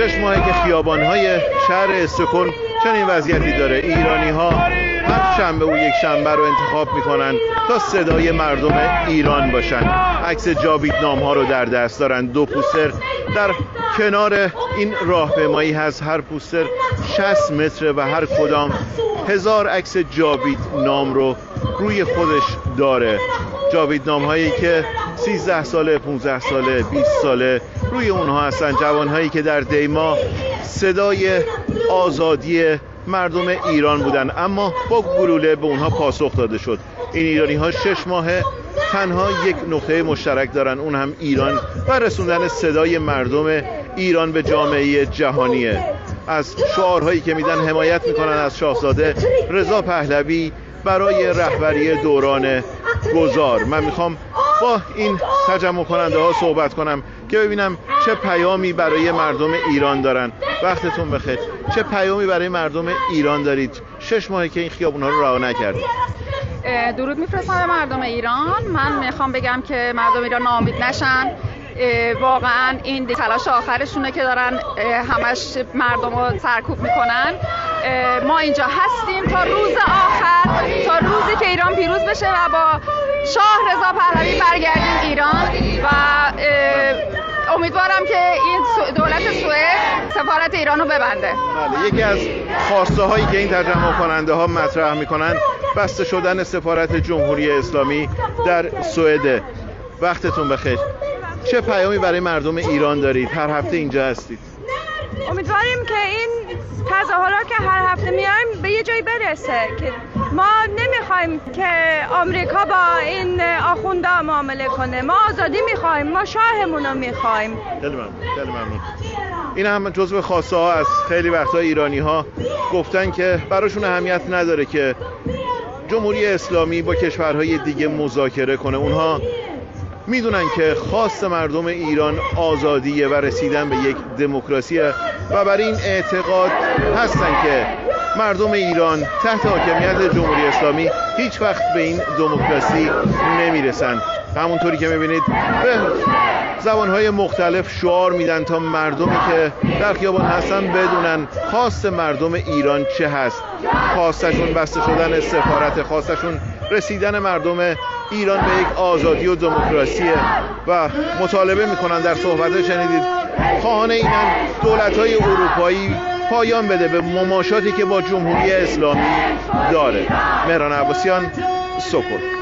6 ماهه که خیابان‌های شهر استکهلم چنین وضعیتی داره. ایرانی‌ها هر شنبه و یک شنبه رو انتخاب میکنن تا صدای مردم ایران باشن. عکس جاویدنام‌ها رو در دست دارن. 2 پوستر در کنار این راهپیمایی هست. هر پوستر 60 متر و هر کدام 1000 عکس جاویدنام رو روی خودش داره. جاویدنام‌هایی که 13 ساله، 15 ساله، 20 ساله روی اونها هستن. جوانهایی که در دیما صدای آزادی مردم ایران بودن، اما با گلوله به اونها پاسخ داده شد. این ایرانی ها 6 ماه تنها یک نقطه مشترک دارن، اون هم ایران و رسوندن صدای مردم ایران به جامعه جهانیه. از شعارهایی که میدن حمایت میکنن از شاهزاده رضا پهلوی برای رهبری دوران گذار. من میخوام با این تجمع کننده ها صحبت کنم که ببینم چه پیامی برای مردم ایران دارن. وقتتون بخیر. چه پیامی برای مردم ایران دارید 6 ماهه که این خیابون‌ها رو رها نکردید؟ درود میفرستم به مردم ایران. من میخوام بگم که مردم ایران ناامید نشن. واقعا این تلاش آخرشونه که دارن همش مردم رو سرکوب میکنن. ما اینجا هستیم تا روز آخر، تا روزی که ایران پیروز بشه و با شاه رضا پهلوی برگردیم ایران. و امیدوارم که این دولت سوئد سفارت ایران رو ببنده. بله، یکی از خواسته هایی که این تجمع کننده ها مطرح میکنن بسته شدن سفارت جمهوری اسلامی در سوئد. وقتتون بخیر. چه پیامی برای مردم ایران دارید؟ هر هفته اینجا هستید. امیدواریم که این تظاهرات که هر هفته میایم به یه جایی برسه که ما نمیخوایم که آمریکا با این آخوندا معامله کنه. ما آزادی میخوایم، ما شاهمون رو میخوایم. خیلی ممنون. این هم جزو خواسته ها از خیلی وقتا ایرانی ها گفتن که براشون اهمیت نداره که جمهوری اسلامی با کشورهای دیگه مذاکره کنه. اونها میدونن که خواست مردم ایران آزادیه و رسیدن به یک دموکراسیه و بر این اعتقاد هستن که مردم ایران تحت حاکمیت جمهوری اسلامی هیچ وقت به این دموکراسی نمیرسن. همونطوری که میبینید به زبانهای مختلف شعار میدن تا مردمی که در خیابان هستن بدونن خواست مردم ایران چه هست. خواستشون بسته شدن سفارت، خواستشون رسیدن مردم ایران به یک آزادی و دموکراسیه و مطالبه میکنن. در صحبت شنیدید خواهان اینن دولت‌های اروپایی پایان بده به مماشاتی که با جمهوری اسلامی داره. مهران عباسیان، سکهلم.